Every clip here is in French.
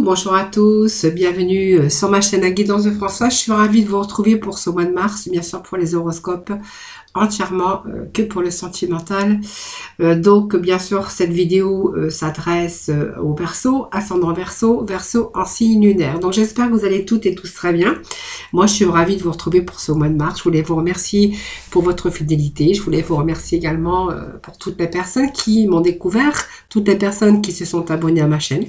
bonjour à tous, bienvenue sur ma chaîne La Guidance de François. Je suis ravie de vous retrouver pour ce mois de mars, bien sûr pour les horoscopes, entièrement que pour le sentimental. Donc bien sûr cette vidéo s'adresse au Verseau, ascendant Verseau, Verseau en signe lunaire. Donc j'espère que vous allez toutes et tous très bien. Moi je suis ravie de vous retrouver pour ce mois de mars. Je voulais vous remercier pour votre fidélité. Je voulais vous remercier également pour toutes les personnes qui m'ont découvert, toutes les personnes qui se sont abonnées à ma chaîne.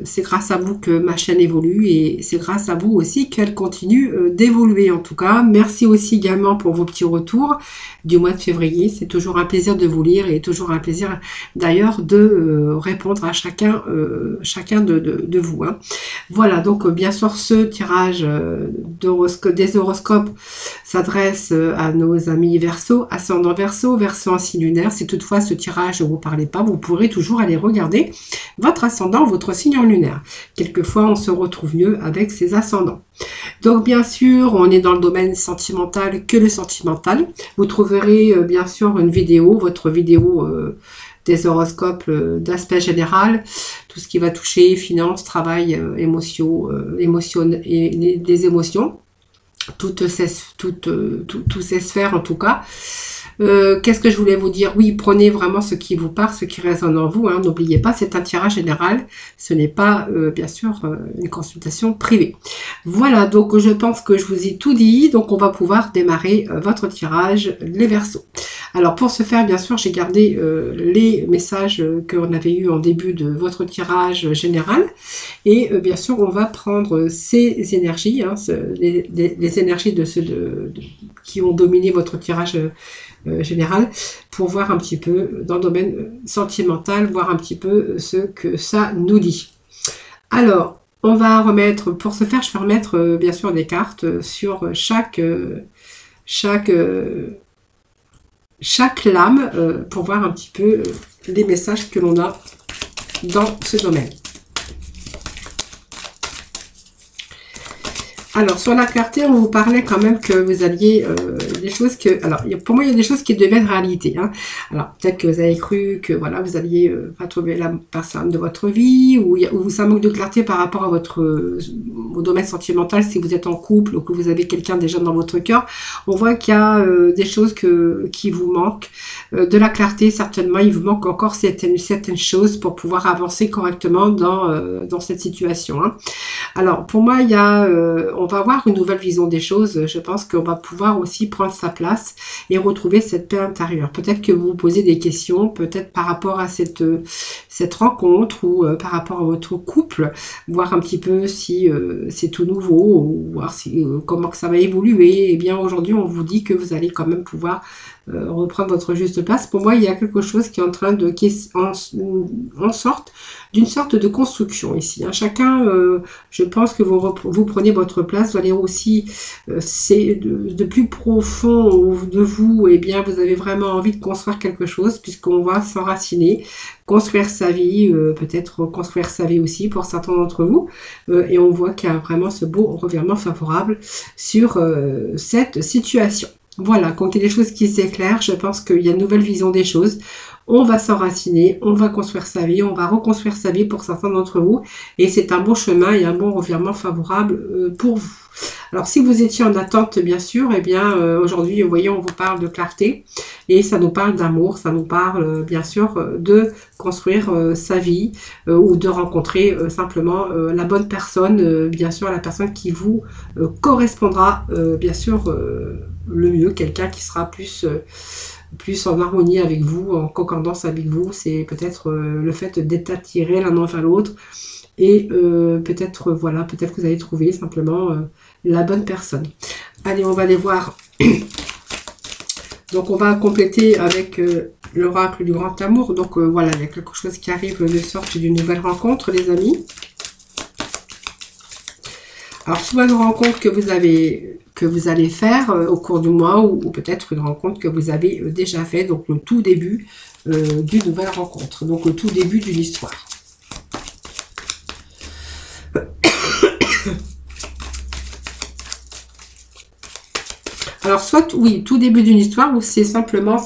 C'est grâce à vous que ma chaîne évolue et c'est grâce à vous aussi qu'elle continue d'évoluer en tout cas. Merci aussi également pour vos petits retours du mois de février. C'est toujours un plaisir de vous lire et toujours un plaisir d'ailleurs de répondre à chacun de vous. Hein. Voilà, donc bien sûr ce tirage des horoscopes s'adresse à nos amis Verseau, ascendant Verseau, Verseau en signe lunaire. Si toutefois ce tirage ne vous parlait pas, vous pourrez toujours aller regarder votre ascendant, votre signe en lunaire. Quelquefois, on se retrouve mieux avec ses ascendants. Donc, bien sûr, on est dans le domaine sentimental que le sentimental. Vous trouverez, bien sûr, une vidéo, votre vidéo des horoscopes d'aspect général, tout ce qui va toucher finances, travail, émotions, et des émotions, toutes ces sphères en tout cas. Qu'est-ce que je voulais vous dire? Oui, prenez vraiment ce qui vous parle, ce qui résonne en vous. Hein. N'oubliez pas, c'est un tirage général. Ce n'est pas, bien sûr, une consultation privée. Voilà, donc je pense que je vous ai tout dit. Donc, on va pouvoir démarrer votre tirage, les Verseaux. Alors, pour ce faire, bien sûr, j'ai gardé les messages qu'on avait eus en début de votre tirage général. Et bien sûr, on va prendre ces énergies, hein, les énergies de ceux qui ont dominé votre tirage général, pour voir un petit peu dans le domaine sentimental, voir un petit peu ce que ça nous dit. Alors, on va remettre, pour ce faire, je vais remettre bien sûr des cartes sur chaque lame pour voir un petit peu les messages que l'on a dans ce domaine. Alors, sur la clarté, on vous parlait quand même que vous aviez des choses que... Alors, pour moi, il y a des choses qui deviennent réalité. Hein. Alors, peut-être que vous avez cru que voilà, vous alliez pas trouver la personne de votre vie, ou ça manque de clarté par rapport à au domaine sentimental, si vous êtes en couple, ou que vous avez quelqu'un déjà dans votre cœur. On voit qu'il y a des choses qui vous manquent. De la clarté, certainement, il vous manque encore certaines choses pour pouvoir avancer correctement dans cette situation. Hein. Alors, pour moi, il y a... on va avoir une nouvelle vision des choses. Je pense qu'on va pouvoir aussi prendre sa place et retrouver cette paix intérieure. Peut-être que vous vous posez des questions, peut-être par rapport à cette rencontre ou par rapport à votre couple, voir un petit peu si c'est tout nouveau ou voir comment que ça va évoluer. Et bien aujourd'hui, on vous dit que vous allez quand même pouvoir reprendre votre juste place. Pour moi, il y a quelque chose qui est en train d'une sorte de construction ici. Hein. Chacun, je pense que vous prenez votre place, vous allez aussi, c'est de plus profond de vous, et bien vous avez vraiment envie de construire quelque chose, puisqu'on va s'enraciner, construire sa vie, peut-être construire sa vie aussi pour certains d'entre vous, et on voit qu'il y a vraiment ce beau revirement favorable sur cette situation. Voilà, quand il y a des choses qui s'éclairent, je pense qu'il y a une nouvelle vision des choses. On va s'enraciner, on va construire sa vie, on va reconstruire sa vie pour certains d'entre vous. Et c'est un bon chemin et un bon revirement favorable pour vous. Alors, si vous étiez en attente, bien sûr, eh bien, aujourd'hui, vous voyez, on vous parle de clarté. Et ça nous parle d'amour, ça nous parle, bien sûr, de construire sa vie ou de rencontrer simplement la bonne personne, bien sûr, la personne qui vous correspondra, bien sûr, le mieux, quelqu'un qui sera plus en harmonie avec vous, en concordance avec vous. C'est peut-être le fait d'être attiré l'un envers l'autre. Et peut-être, voilà, peut-être que vous allez trouver simplement la bonne personne. Allez, on va aller voir. Donc, on va compléter avec l'oracle du grand amour. Donc, voilà, il y a quelque chose qui arrive de sorte d'une nouvelle rencontre, les amis. Alors, soit une rencontre que vous allez faire au cours du mois, ou peut-être une rencontre que vous avez déjà fait, donc le tout début d'une nouvelle rencontre, donc le tout début d'une histoire. Alors, soit, oui, tout début d'une histoire, ou c'est simplement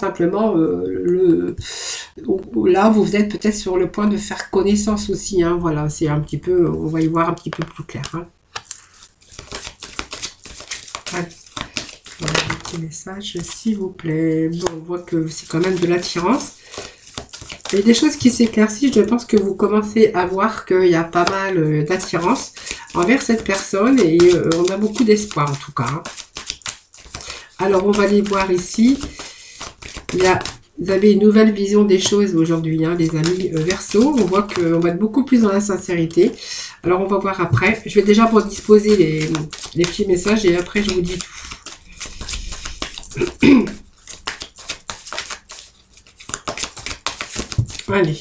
là, vous êtes peut-être sur le point de faire connaissance aussi. Hein, voilà, c'est un petit peu, on va y voir un petit peu plus clair. Hein. Allez, voilà, un petit message, s'il vous plaît. Bon, on voit que c'est quand même de l'attirance. Il y a des choses qui s'éclaircissent. Je pense que vous commencez à voir qu'il y a pas mal d'attirance envers cette personne. Et on a beaucoup d'espoir, en tout cas. Hein. Alors, on va les voir ici. Vous avez une nouvelle vision des choses aujourd'hui, hein, les amis Verseau. On voit qu'on va être beaucoup plus dans la sincérité. Alors, on va voir après. Je vais déjà vous disposer les petits messages et après, je vous dis tout. Allez.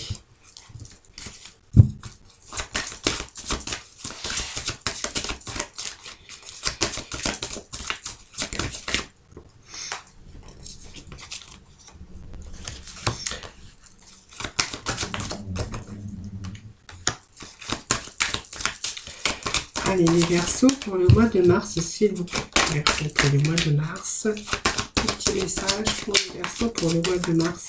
Allez, les Verseaux pour le mois de mars, s'il vous plaît. Verseau pour le mois de mars. Petit message pour les Verseaux pour le mois de mars.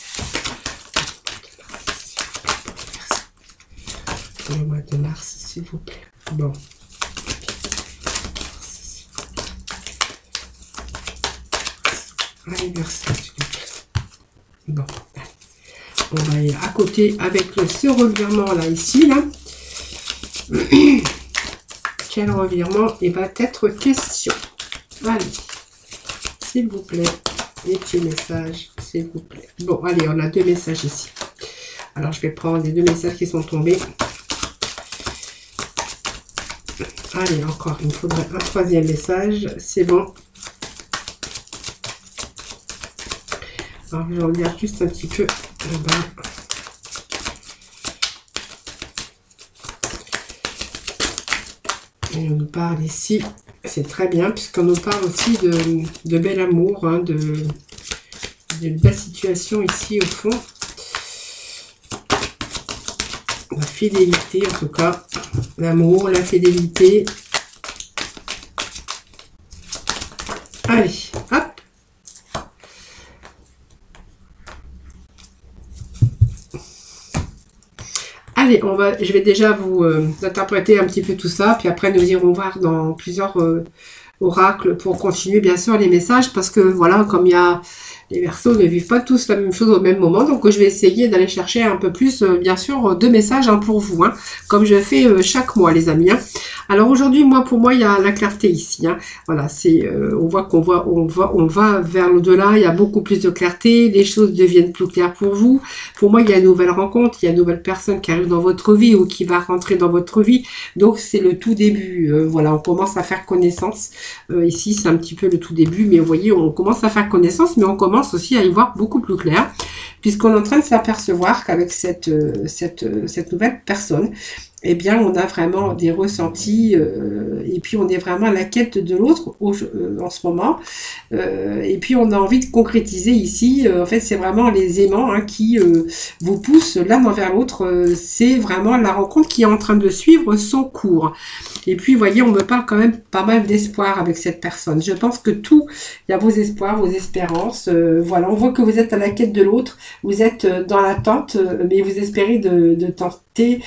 Pour le mois de mars, s'il vous plaît. Bon. Allez, Verseau, s'il vous plaît. Bon. On va aller à côté avec ce revirement là, ici, là. Quel revirement il va être question? Allez, s'il vous plaît, les petits messages, s'il vous plaît. Bon, allez, on a 2 messages ici. Alors, je vais prendre les 2 messages qui sont tombés. Allez, encore, il me faudrait un 3e message. C'est bon. Alors, je regarde juste un petit peu là-bas. Et on nous parle ici, c'est très bien, puisqu'on nous parle aussi de bel amour, hein, d'une belle situation ici au fond. La fidélité, en tout cas. L'amour, la fidélité. Allez, hop. Allez, je vais déjà vous interpréter un petit peu tout ça, puis après nous irons voir dans plusieurs oracles pour continuer bien sûr les messages, parce que voilà, comme il y a les Verseaux ne vivent pas tous la même chose au même moment, donc je vais essayer d'aller chercher un peu plus, bien sûr, de messages hein, pour vous, hein, comme je fais chaque mois, les amis. Hein. Alors aujourd'hui, pour moi, il y a la clarté ici. Hein. Voilà, on voit on va vers l'au-delà. Il y a beaucoup plus de clarté. Les choses deviennent plus claires pour vous. Pour moi, il y a une nouvelle rencontre, il y a une nouvelle personne qui arrive dans votre vie ou qui va rentrer dans votre vie. Donc c'est le tout début. Voilà, on commence à faire connaissance. Ici, c'est un petit peu le tout début, mais vous voyez, on commence à faire connaissance, mais on commence aussi à y voir beaucoup plus clair, puisqu'on est en train de s'apercevoir qu'avec cette nouvelle personne, eh bien, on a vraiment des ressentis et puis on est vraiment à la quête de l'autre en ce moment. Et puis, on a envie de concrétiser ici. En fait, c'est vraiment les aimants hein, qui vous poussent l'un envers l'autre. C'est vraiment la rencontre qui est en train de suivre son cours. Et puis, vous voyez, on me parle quand même pas mal d'espoir avec cette personne. Je pense que tout, il y a vos espoirs, vos espérances. Voilà, on voit que vous êtes à la quête de l'autre. Vous êtes dans l'attente, mais vous espérez de tenter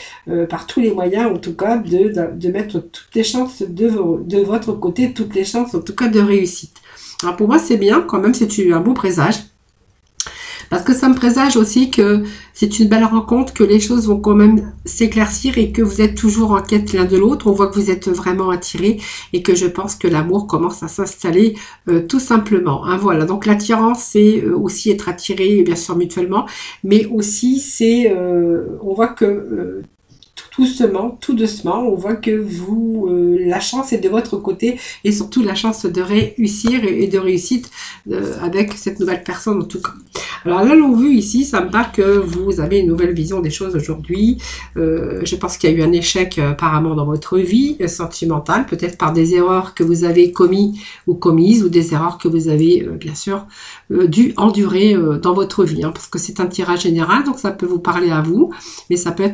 par tous les moyens, en tout cas, de mettre toutes les chances de votre côté, toutes les chances, en tout cas, de réussite. Alors, pour moi, c'est bien, quand même, c'est un beau présage. Parce que ça me présage aussi que c'est une belle rencontre, que les choses vont quand même s'éclaircir et que vous êtes toujours en quête l'un de l'autre. On voit que vous êtes vraiment attirés et que je pense que l'amour commence à s'installer tout simplement. Hein, voilà, donc l'attirance, c'est aussi être attiré, bien sûr, mutuellement, mais aussi c'est, on voit que tout doucement, on voit que la chance est de votre côté et surtout la chance de réussir et de réussite avec cette nouvelle personne en tout cas. Alors là, l'on vu ici, ça me parle que vous avez une nouvelle vision des choses aujourd'hui. Je pense qu'il y a eu un échec apparemment dans votre vie sentimentale, peut-être par des erreurs que vous avez commises ou des erreurs que vous avez bien sûr dû endurer dans votre vie. Hein, parce que c'est un tirage général, donc ça peut vous parler à vous, mais ça peut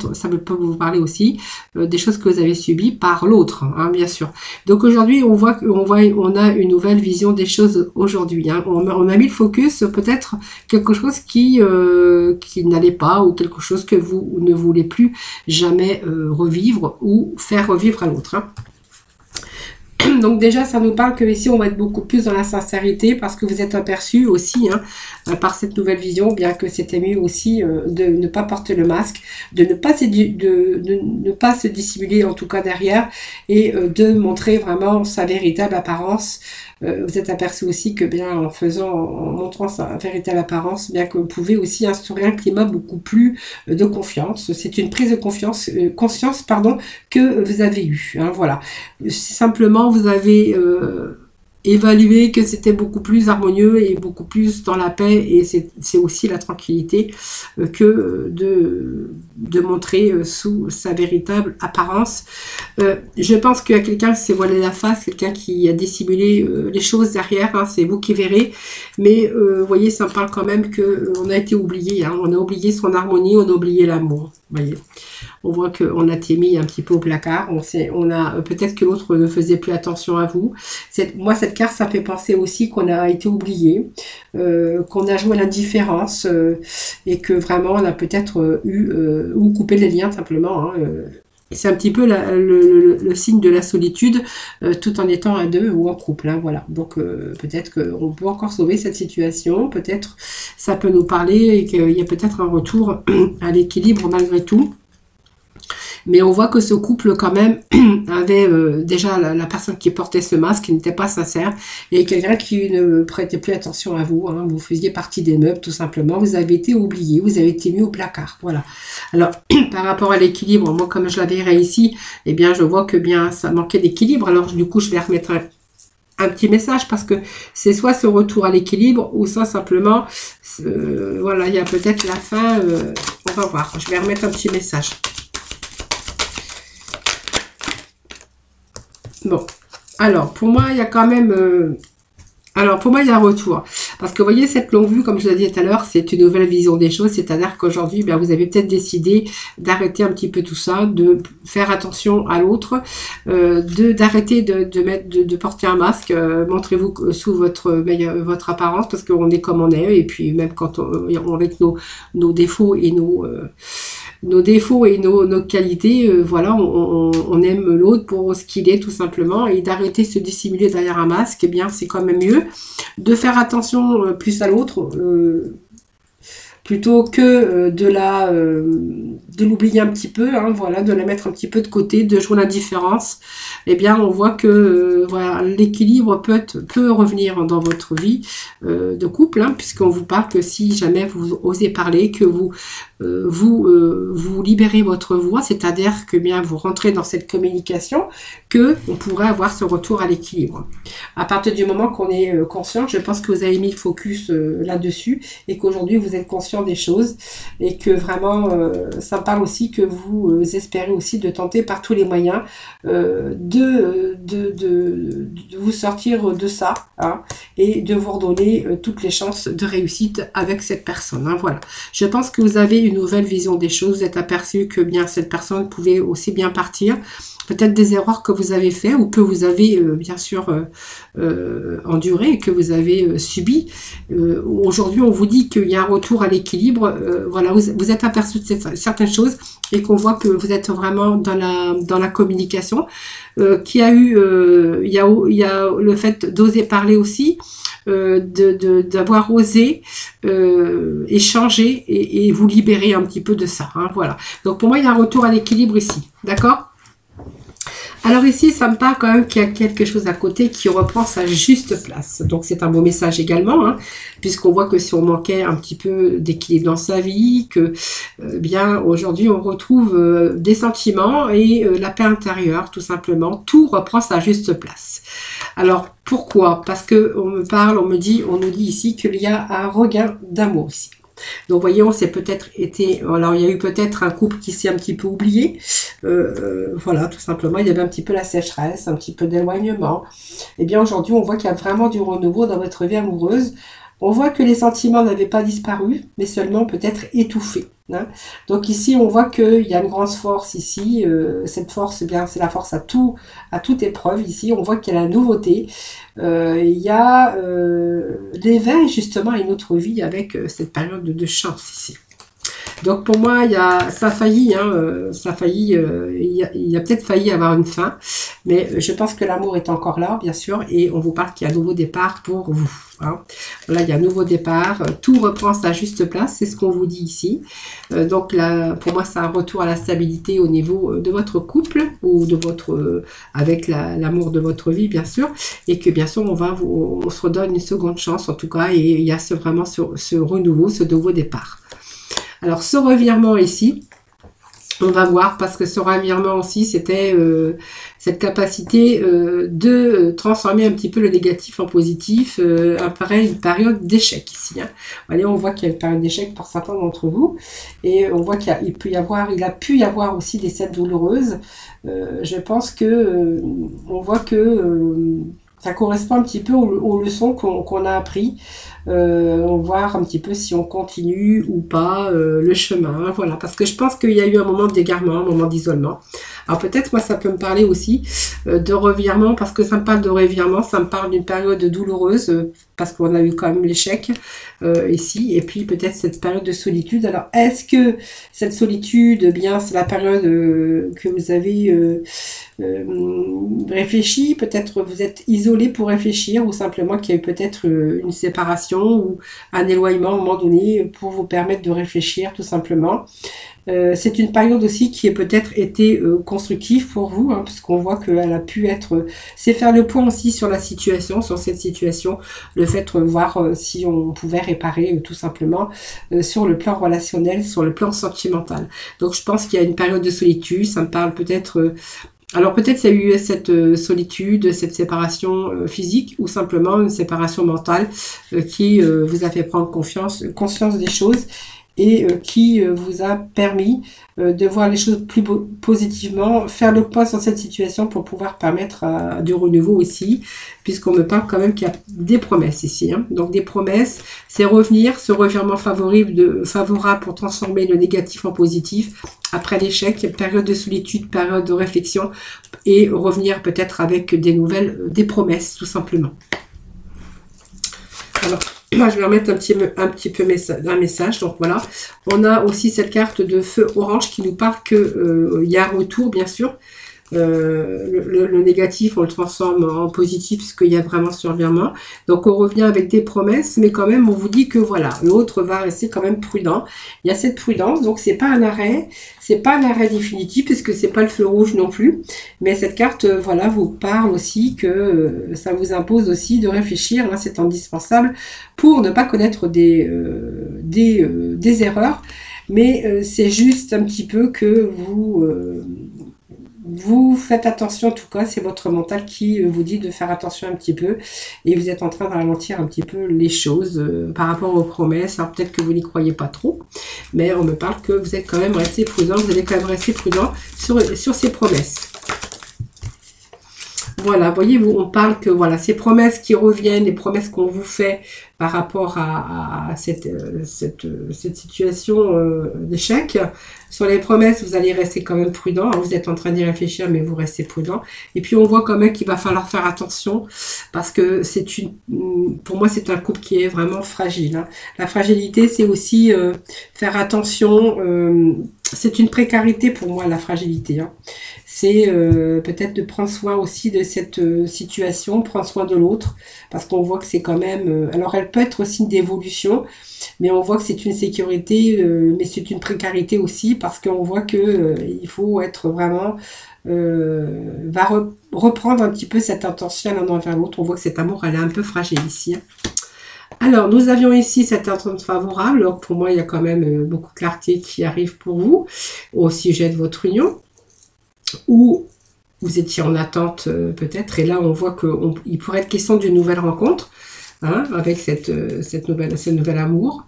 vous parler aussi aussi des choses que vous avez subies par l'autre, hein, bien sûr. Donc aujourd'hui, on a une nouvelle vision des choses aujourd'hui. Hein. On a mis le focus sur peut-être quelque chose qui n'allait pas ou quelque chose que vous ne voulez plus jamais revivre ou faire revivre à l'autre. Hein. Donc déjà, ça nous parle que ici, on va être beaucoup plus dans la sincérité parce que vous êtes aperçu aussi par cette nouvelle vision, bien que c'était mieux aussi de ne pas porter le masque, de ne pas se dissimuler en tout cas derrière et de montrer vraiment sa véritable apparence. Vous êtes aperçu aussi que bien en montrant sa véritable apparence, bien que vous pouvez aussi instaurer un climat beaucoup plus de confiance. C'est une prise de conscience que vous avez eue. Hein, voilà. Simplement, vous avez évalué que c'était beaucoup plus harmonieux et beaucoup plus dans la paix, et c'est aussi la tranquillité que de montrer sous sa véritable apparence. Je pense qu'il y a quelqu'un qui s'est voilé la face, quelqu'un qui a dissimulé les choses derrière, hein, c'est vous qui verrez, mais vous voyez, ça me parle quand même qu'on a été oublié, hein, on a oublié son harmonie, on a oublié l'amour, voyez. On voit qu'on a été mis un petit peu au placard. Peut-être que l'autre ne faisait plus attention à vous. Moi, cette carte, ça fait penser aussi qu'on a été oublié, qu'on a joué à l'indifférence et que vraiment, on a peut-être ou coupé les liens simplement. Hein, c'est un petit peu le signe de la solitude, tout en étant à deux ou en couple. Hein, voilà. Donc, peut-être qu'on peut encore sauver cette situation. Peut-être ça peut nous parler et qu'il y a peut-être un retour à l'équilibre malgré tout. Mais on voit que ce couple, quand même, avait déjà la personne qui portait ce masque, qui n'était pas sincère, et quelqu'un qui ne prêtait plus attention à vous. Hein, vous faisiez partie des meubles, tout simplement. Vous avez été oublié, vous avez été mis au placard. Voilà. Alors, par rapport à l'équilibre, moi, comme je la verrai ici, eh bien, je vois que bien ça manquait d'équilibre. Alors, du coup, je vais remettre un petit message parce que c'est soit ce retour à l'équilibre ou soit simplement, voilà, il y a peut-être la fin. On va voir. Je vais remettre un petit message. Bon, alors, pour moi, il y a quand même... pour moi, il y a un retour. Parce que, vous voyez, cette longue vue, comme je l'ai dit tout à l'heure, c'est une nouvelle vision des choses. C'est-à-dire qu'aujourd'hui, bien, vous avez peut-être décidé d'arrêter un petit peu tout ça, de faire attention à l'autre, d'arrêter de porter un masque. Montrez-vous sous votre apparence, parce qu'on est comme on est. Et puis, même quand avec nos défauts et nos défauts et nos qualités, voilà, on aime l'autre pour ce qu'il est tout simplement, et d'arrêter de se dissimuler derrière un masque, eh bien c'est quand même mieux de faire attention plus à l'autre plutôt que de l'oublier un petit peu, hein, voilà, de la mettre un petit peu de côté, de jouer l'indifférence. Eh bien, on voit que voilà, l'équilibre peut revenir dans votre vie de couple, hein, puisqu'on vous parle que si jamais vous osez parler, que vous libérez votre voix, c'est-à-dire que bien vous rentrez dans cette communication, que on pourrait avoir ce retour à l'équilibre. À partir du moment qu'on est conscient, je pense que vous avez mis le focus là-dessus et qu'aujourd'hui vous êtes conscient des choses et que vraiment ça me parle aussi que vous espérez aussi de tenter par tous les moyens de vous sortir de ça, hein, et de vous redonner toutes les chances de réussite avec cette personne, hein, voilà. Je pense que vous avez une nouvelle vision des choses, vous êtes aperçu que bien cette personne pouvait aussi bien partir, peut-être des erreurs que vous avez fait ou que vous avez bien sûr enduré et que vous avez subi. Aujourd'hui, on vous dit qu'il y a un retour à l'équilibre. Voilà, vous êtes aperçu de certaines choses et qu'on voit que vous êtes vraiment dans la communication. Il y a le fait d'oser parler aussi, d'avoir osé échanger et vous libérer un petit peu de ça. Hein, voilà. Donc pour moi, il y a un retour à l'équilibre ici. D'accord ? Alors ici, ça me parle quand même qu'il y a quelque chose à côté qui reprend sa juste place. Donc c'est un beau message également, hein, puisqu'on voit que si on manquait un petit peu d'équilibre dans sa vie, que bien aujourd'hui on retrouve des sentiments et la paix intérieure, tout simplement. Tout reprend sa juste place. Alors pourquoi? Parce que on nous dit ici qu'il y a un regain d'amour ici. Donc voyez, on s'est peut-être été, alors il y a eu peut-être un couple qui s'est un petit peu oublié, voilà, tout simplement, il y avait un petit peu la sécheresse, un petit peu d'éloignement. Et bien aujourd'hui, on voit qu'il y a vraiment du renouveau dans votre vie amoureuse. On voit que les sentiments n'avaient pas disparu, mais seulement peut-être étouffés. Hein. Donc ici, on voit qu'il y a une grande force ici. Cette force, eh bien, c'est la force à toute épreuve. Ici, on voit qu'il y a la nouveauté. Il y a l'éveil justement à une autre vie avec cette période de chance ici. Donc pour moi, ça a failli, hein, il a peut-être failli avoir une fin, mais je pense que l'amour est encore là, bien sûr, et on vous parle qu'il y a un nouveau départ pour vous. Hein. Voilà, il y a un nouveau départ, tout reprend sa juste place, c'est ce qu'on vous dit ici. Donc là, pour moi, c'est un retour à la stabilité au niveau de votre couple ou de votre, avec l'amour de votre vie, bien sûr, et que bien sûr, on se redonne une seconde chance, en tout cas, et il y a vraiment ce renouveau, ce nouveau départ. Alors, ce revirement ici, on va voir, parce que ce revirement aussi, c'était cette capacité de transformer un petit peu le négatif en positif, apparaît une période d'échec ici. Hein. Allez, on voit qu'il y a une période d'échec pour certains d'entre vous, et on voit qu'il a pu y avoir aussi des scènes douloureuses. Je pense que on voit que ça correspond un petit peu aux leçons qu'on a appris. On va voir un petit peu si on continue ou pas le chemin. Voilà, parce que je pense qu'il y a eu un moment d'égarement, un moment d'isolement. Alors peut-être, moi, ça peut me parler aussi de revirement, parce que ça me parle de revirement, ça me parle d'une période douloureuse, parce qu'on a eu quand même l'échec ici, et puis peut-être cette période de solitude. Alors, est-ce que cette solitude, eh bien, c'est la période que vous avez réfléchi, peut-être vous êtes isolé pour réfléchir, ou simplement qu'il y a eu peut-être une séparation ou un éloignement à un moment donné pour vous permettre de réfléchir tout simplement. C'est une période aussi qui a peut-être été constructive pour vous, hein, parce qu'on voit qu'elle a pu être... c'est faire le point aussi sur la situation, sur cette situation, le fait de voir si on pouvait réparer tout simplement sur le plan relationnel, sur le plan sentimental. Donc je pense qu'il y a une période de solitude, ça me parle peut-être... alors peut-être qu'il y a eu cette solitude, cette séparation physique, ou simplement une séparation mentale qui vous a fait prendre conscience des choses, et qui vous a permis de voir les choses plus positivement, faire le point sur cette situation pour pouvoir permettre du renouveau aussi, puisqu'on me parle quand même qu'il y a des promesses ici. Hein. Donc des promesses, c'est revenir, ce revirement favorable pour transformer le négatif en positif, après l'échec, période de solitude, période de réflexion, et revenir peut-être avec des nouvelles, des promesses tout simplement. Alors, moi, je vais remettre un petit peu un message. Donc voilà, on a aussi cette carte de feu orange qui nous parle qu'il y a un retour, bien sûr. Le négatif, on le transforme en positif puisqu'il y a vraiment ce revirement. Donc on revient avec des promesses, mais quand même on vous dit que voilà, l'autre va rester quand même prudent. Il y a cette prudence, donc c'est pas un arrêt définitif puisque c'est pas le feu rouge non plus. Mais cette carte, voilà, vous parle aussi que ça vous impose aussi de réfléchir. Là, c'est indispensable pour ne pas connaître des erreurs. Mais c'est juste un petit peu que vous faites attention, en tout cas, c'est votre mental qui vous dit de faire attention un petit peu, et vous êtes en train de ralentir un petit peu les choses par rapport aux promesses. Alors peut-être que vous n'y croyez pas trop, mais on me parle que vous êtes quand même resté prudent, vous allez quand même rester prudent sur ces promesses. Voilà, voyez-vous, on parle que voilà, ces promesses qui reviennent, les promesses qu'on vous fait par rapport à cette situation d'échec. Sur les promesses, vous allez rester quand même prudent. Vous êtes en train d'y réfléchir, mais vous restez prudent. Et puis, on voit quand même qu'il va falloir faire attention parce que pour moi, c'est un couple qui est vraiment fragile. Hein. La fragilité, c'est aussi faire attention. C'est une précarité pour moi, la fragilité. Hein. C'est peut-être de prendre soin aussi de cette situation, prendre soin de l'autre, parce qu'on voit que c'est quand même... alors, elle peut être aussi d'évolution, mais on voit que c'est une sécurité, mais c'est une précarité aussi, parce qu'on voit que il faut être vraiment... va reprendre un petit peu cette intention l'un envers l'autre. On voit que cet amour, elle est un peu fragile ici. Hein. Alors, nous avions ici cette attente favorable. Donc, pour moi, il y a quand même beaucoup de clarté qui arrive pour vous au sujet de votre union. Ou vous étiez en attente peut-être. Et là, on voit qu'il pourrait être question d'une nouvelle rencontre hein, avec ce nouvel amour.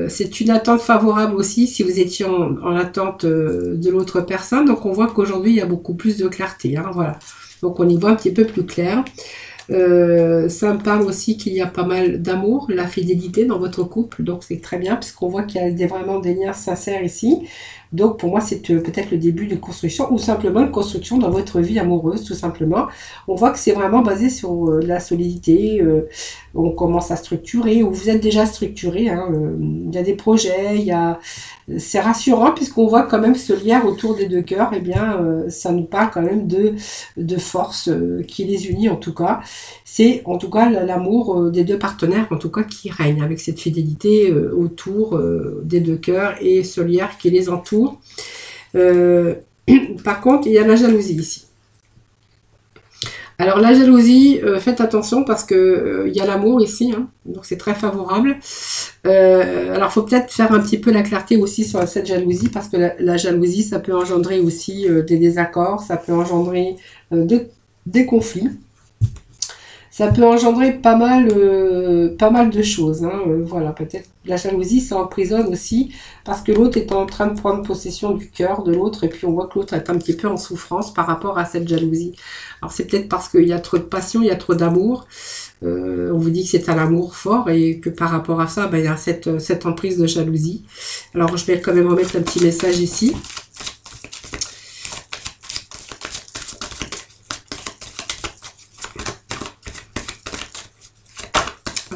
C'est une attente favorable aussi si vous étiez en attente de l'autre personne. Donc, on voit qu'aujourd'hui, il y a beaucoup plus de clarté. Hein, voilà. Donc, on y voit un petit peu plus clair. Ça me parle aussi qu'il y a pas mal d'amour, la fidélité dans votre couple, donc c'est très bien, puisqu'on voit qu'il y a vraiment des liens sincères ici. Donc pour moi, c'est peut-être le début d'une construction, ou simplement une construction dans votre vie amoureuse, tout simplement. On voit que c'est vraiment basé sur la solidité, on commence à structurer, ou vous êtes déjà structuré, hein, il y a des projets, c'est rassurant, puisqu'on voit quand même ce lien autour des deux cœurs, et bien ça nous parle quand même de force qui les unit en tout cas. C'est en tout cas l'amour des deux partenaires, en tout cas, qui règne avec cette fidélité autour des deux cœurs et ce lien qui les entoure. Par contre, il y a la jalousie ici. Alors la jalousie, faites attention parce que il y a l'amour ici, hein, donc c'est très favorable. Alors il faut peut-être faire un petit peu la clarté aussi sur cette jalousie parce que la jalousie, ça peut engendrer aussi des désaccords, ça peut engendrer des conflits. Ça peut engendrer pas mal de choses. Hein. Voilà, peut-être la jalousie, ça emprisonne aussi parce que l'autre est en train de prendre possession du cœur de l'autre et puis on voit que l'autre est un petit peu en souffrance par rapport à cette jalousie. Alors c'est peut-être parce qu'il y a trop de passion, il y a trop d'amour. On vous dit que c'est un amour fort et que par rapport à ça, ben, il y a cette emprise de jalousie. Alors je vais quand même remettre un petit message ici.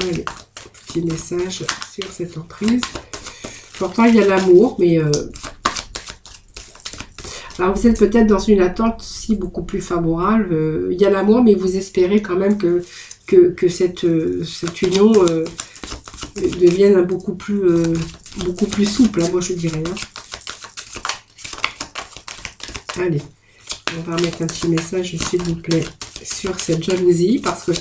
Allez, petit message sur cette emprise. Pourtant, il y a l'amour, mais... Alors, vous êtes peut-être dans une attente aussi beaucoup plus favorable. Il y a l'amour, mais vous espérez quand même que cette union devienne beaucoup plus souple, hein, moi je dirais. Hein. Allez, on va remettre un petit message, s'il vous plaît, sur cette jalousie, parce que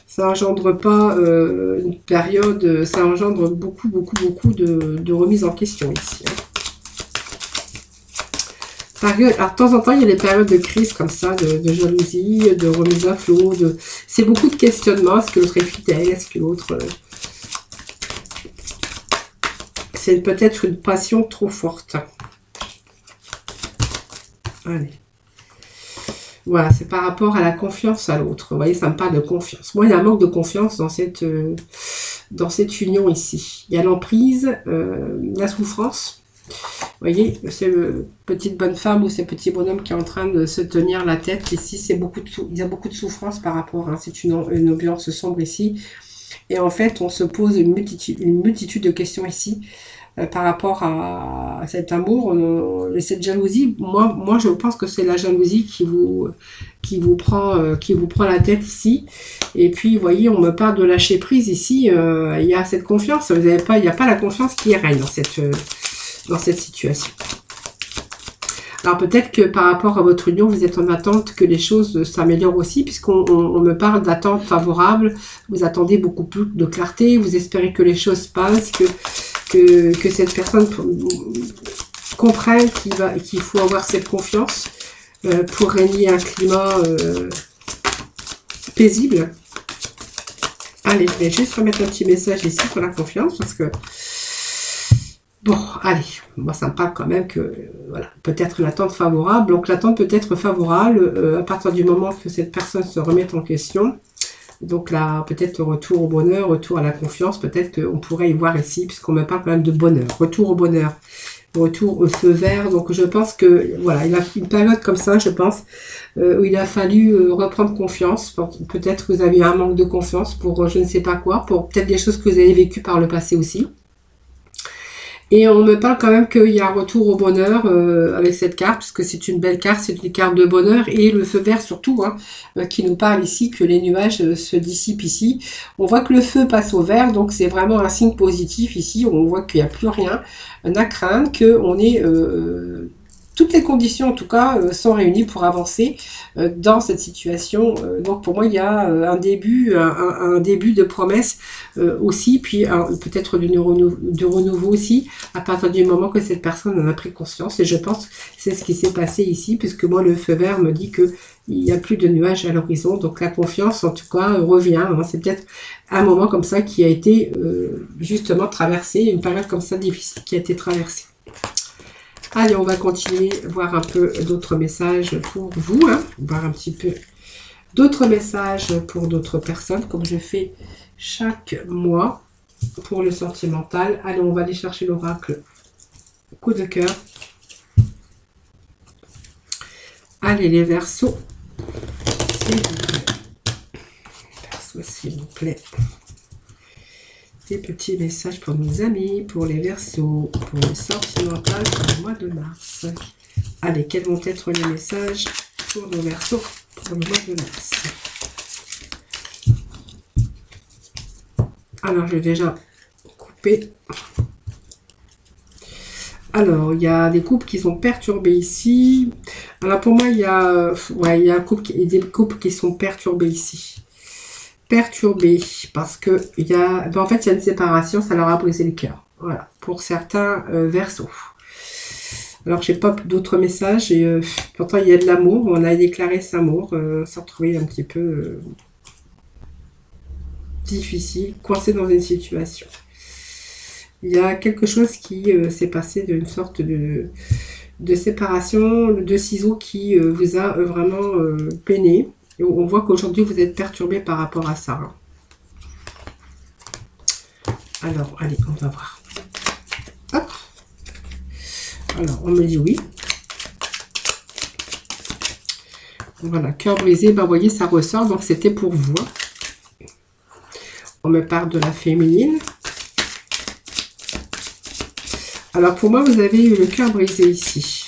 ça engendre pas une période, ça engendre beaucoup de remise en question ici. Hein. Alors, de temps en temps, il y a des périodes de crise comme ça, de jalousie, de remise à flot. C'est beaucoup de questionnements. Est-ce que l'autre est fidèle? Est-ce que l'autre... C'est peut-être une passion trop forte. Allez. Voilà, c'est par rapport à la confiance à l'autre. Vous voyez, ça me parle de confiance. Moi, il y a un manque de confiance dans cette union ici. Il y a l'emprise, la souffrance. Vous voyez, c'est petite bonne femme ou ce petit bonhomme qui est en train de se tenir la tête. Ici, il y a beaucoup de souffrance par rapport. Hein, c'est une ambiance sombre ici. Et en fait, on se pose une multitude de questions ici par rapport à cet amour et cette jalousie. Moi, je pense que c'est la jalousie qui vous prend la tête ici. Et puis, vous voyez, on me parle de lâcher prise ici. Il y a cette confiance. Il n'y a pas la confiance qui règne dans cette situation. Alors peut-être que par rapport à votre union, vous êtes en attente que les choses s'améliorent aussi, puisqu'on me parle d'attente favorable, vous attendez beaucoup plus de clarté, vous espérez que les choses passent, que cette personne comprenne qu'il faut avoir cette confiance pour régner un climat paisible. Allez, je vais juste remettre un petit message ici sur la confiance, parce que bon, allez, moi ça me parle quand même que, voilà, peut-être l'attente favorable. Donc l'attente peut être favorable à partir du moment que cette personne se remette en question. Donc là, peut-être retour au bonheur, retour à la confiance, peut-être qu'on pourrait y voir ici, puisqu'on me parle quand même de bonheur. Retour au bonheur, retour au feu vert. Donc je pense que, voilà, il y a une période comme ça, je pense, où il a fallu reprendre confiance. Peut-être que vous avez un manque de confiance pour je ne sais pas quoi, pour peut-être des choses que vous avez vécues par le passé aussi. Et on me parle quand même qu'il y a un retour au bonheur avec cette carte, parce que c'est une belle carte, c'est une carte de bonheur, et le feu vert surtout, hein, qui nous parle ici que les nuages se dissipent ici. On voit que le feu passe au vert, donc c'est vraiment un signe positif ici, on voit qu'il n'y a plus rien à craindre, qu'on est... toutes les conditions, en tout cas, sont réunies pour avancer dans cette situation. Donc, pour moi, il y a un début de promesse aussi, puis peut-être de renouveau aussi, à partir du moment que cette personne en a pris conscience. Et je pense que c'est ce qui s'est passé ici, puisque moi, le feu vert me dit qu'il n'y a plus de nuages à l'horizon. Donc, la confiance, en tout cas, revient. Hein. C'est peut-être un moment comme ça qui a été justement traversé, une période comme ça difficile qui a été traversée. Allez, on va continuer, voir un peu d'autres messages pour vous, hein, voir un petit peu D'autres messages pour d'autres personnes, comme je fais chaque mois pour le sentimental. Allez, on va aller chercher l'oracle. Coup de cœur. Allez, les Verseaux. Verseaux, s'il vous plaît. Des petits messages pour nos amis, pour les Verseaux, pour le sentimental pour le mois de mars. Allez, quels vont être les messages pour nos Verseaux pour le mois de mars? Alors, je vais déjà couper. Alors, il y a des couples qui sont perturbés ici. Alors, pour moi, il y a, ouais, il y a des couples qui sont perturbés ici. Perturbés parce que il y a, ben, en fait, il y a une séparation, ça leur a brisé le cœur. Voilà, pour certains Verseaux. Alors, j'ai pas d'autres messages et pourtant, il y a de l'amour. On a déclaré cet amour, s'est retrouvé un petit peu difficile, coincé dans une situation. Il y a quelque chose qui s'est passé d'une sorte de séparation, de ciseaux qui vous a vraiment peiné. Et on voit qu'aujourd'hui, vous êtes perturbé par rapport à ça. Hein. Alors, allez, on va voir. Hop. Alors, on me dit oui. Voilà, cœur brisé, ben, vous voyez, ça ressort, donc c'était pour vous. Hein. On me parle de la féminine. Alors, pour moi, vous avez eu le cœur brisé ici.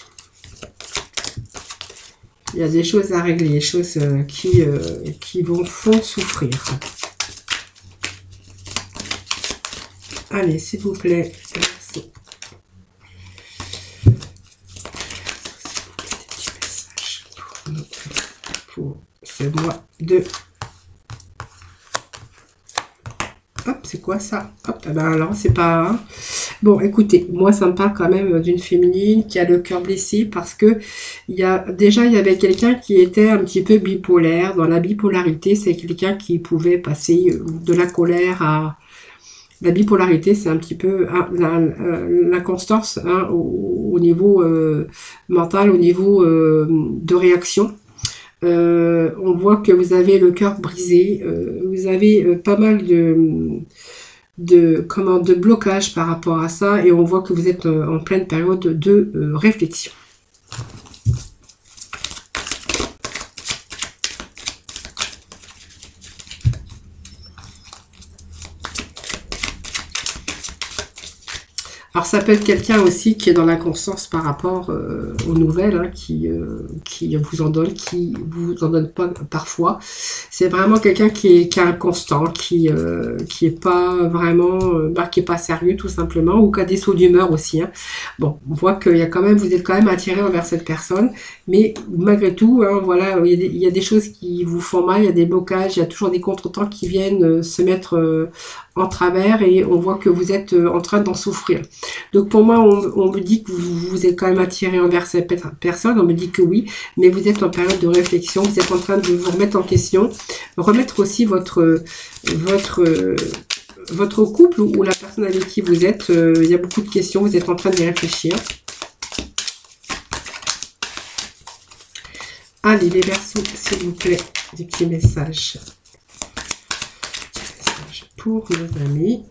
Il y a des choses à régler, des choses qui font souffrir. Allez, s'il vous plaît. Pour ce mois de... Hop, c'est quoi ça? Hop, ben alors, c'est pas... Hein. Bon, écoutez, moi, ça me parle quand même d'une féminine qui a le cœur blessé parce que il y avait quelqu'un qui était un petit peu bipolaire. Dans la bipolarité, c'est quelqu'un qui pouvait passer de la colère à... La bipolarité, c'est un petit peu l'inconstance hein, au niveau mental, au niveau de réaction. On voit que vous avez le cœur brisé, vous avez pas mal de blocage par rapport à ça et on voit que vous êtes en pleine période de réflexion. Alors ça peut être quelqu'un aussi qui est dans l'inconscience par rapport aux nouvelles, hein, qui vous en donne pas parfois. C'est vraiment quelqu'un qui est inconstant, qui est pas vraiment, qui est pas sérieux tout simplement, ou qui a des sauts d'humeur aussi. Hein. Bon, on voit qu'il y a quand même, vous êtes quand même attiré envers cette personne, mais malgré tout, hein, voilà, il y a des choses qui vous font mal, il y a des blocages, il y a toujours des contretemps qui viennent se mettre en travers et on voit que vous êtes en train d'en souffrir. Donc pour moi, on me dit que vous êtes quand même attiré envers cette personne, on me dit que oui, mais vous êtes en période de réflexion, vous êtes en train de vous remettre en question, remettre aussi votre couple ou la personne avec qui vous êtes, il y a beaucoup de questions, vous êtes en train d'y réfléchir. Allez, les Verseaux, s'il vous plaît, des petits messages. Pour nos amis.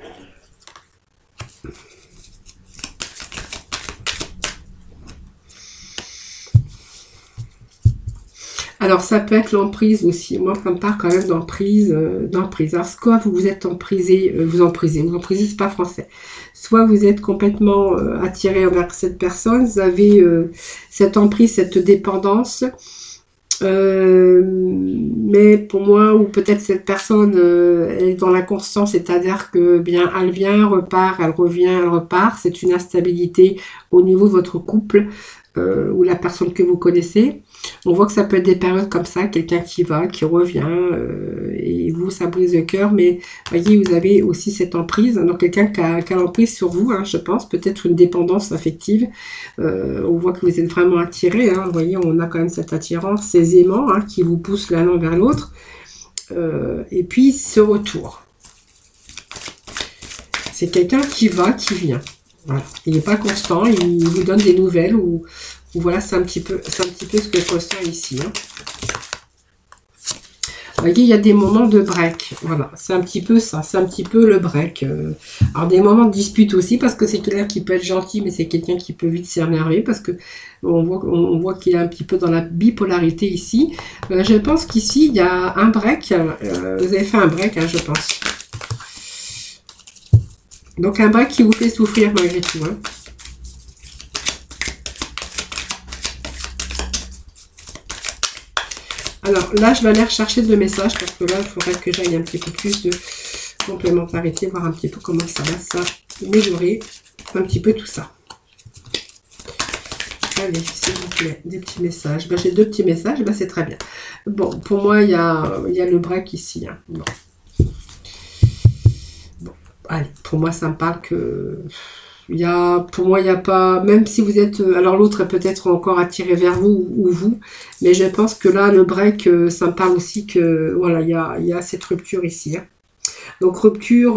Alors, ça peut être l'emprise aussi. Moi, ça me parle quand même d'emprise. Alors, soit vous êtes emprisé, vous emprisez, c'est pas français. Soit vous êtes complètement attiré envers cette personne, vous avez cette emprise, cette dépendance. Mais pour moi, ou peut-être cette personne est dans l'inconscience, c'est-à-dire que bien elle vient, repart, elle revient, elle repart. C'est une instabilité au niveau de votre couple ou la personne que vous connaissez. On voit que ça peut être des périodes comme ça, quelqu'un qui va, qui revient, et vous, ça brise le cœur, mais voyez, vous avez aussi cette emprise, donc quelqu'un qui a l'emprise sur vous, hein, je pense, peut-être une dépendance affective, on voit que vous êtes vraiment attiré, hein, vous voyez, on a quand même cette attirance, ces aimants hein, qui vous poussent l'un vers l'autre, et puis ce retour. C'est quelqu'un qui va, qui vient. Voilà. Il n'est pas constant, il vous donne des nouvelles ou voilà, c'est un petit peu ce que je ressens ici. Hein. Vous voyez, il y a des moments de break. Voilà, c'est un petit peu ça. C'est un petit peu le break. Alors, des moments de dispute aussi, parce que c'est quelqu'un qui peut être gentil, mais c'est quelqu'un qui peut vite s'énerver, parce que on voit qu'il est un petit peu dans la bipolarité ici. Je pense qu'ici, il y a un break. Vous avez fait un break, hein, je pense. Donc, un break qui vous fait souffrir malgré tout. Hein. Alors là, je vais aller rechercher le message parce que là, il faudrait que j'aille un petit peu plus de complémentarité, voir un petit peu comment ça va s'améliorer, un petit peu tout ça. Allez, s'il vous plaît, des petits messages. Ben, j'ai 2 petits messages, ben, c'est très bien. Bon, pour moi, il y a le break ici. Hein. Bon. Bon, allez, pour moi, ça me parle que... pour moi, il n'y a pas, même si vous êtes, alors l'autre est peut-être encore attiré vers vous ou vous, mais je pense que là, le break, ça me parle aussi que, voilà, il y a cette rupture ici. Hein. Donc, rupture,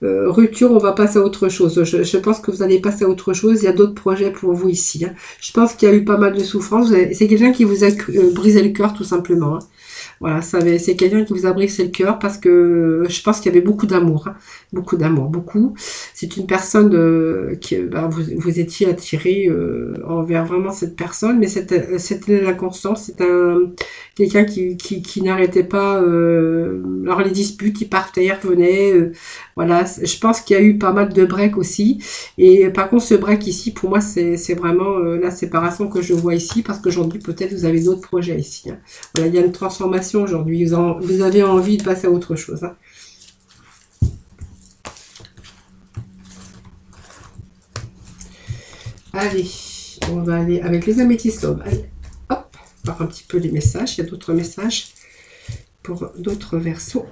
on va passer à autre chose. Je pense que vous allez passer à autre chose. Il y a d'autres projets pour vous ici. Hein. Je pense qu'il y a eu pas mal de souffrance. C'est quelqu'un qui vous a brisé le cœur, tout simplement. Hein. Voilà, c'est quelqu'un qui vous a brisé le cœur parce que je pense qu'il y avait beaucoup d'amour. Hein. Beaucoup d'amour, beaucoup. C'est une personne qui, vous étiez attiré envers vraiment cette personne, mais c'était l'inconstance. C'est quelqu'un qui n'arrêtait pas. Alors les disputes, il partait, il revenait. Voilà, je pense qu'il y a eu pas mal de breaks aussi. Et par contre, ce break ici, pour moi, c'est vraiment la séparation que je vois ici, parce qu'aujourd'hui, peut-être, vous avez d'autres projets ici. Hein. Voilà, il y a une transformation aujourd'hui. Vous avez envie de passer à autre chose. Hein. Allez, on va aller avec les améthystes. Allez, hop, voir un petit peu les messages. Il y a d'autres messages pour d'autres versos.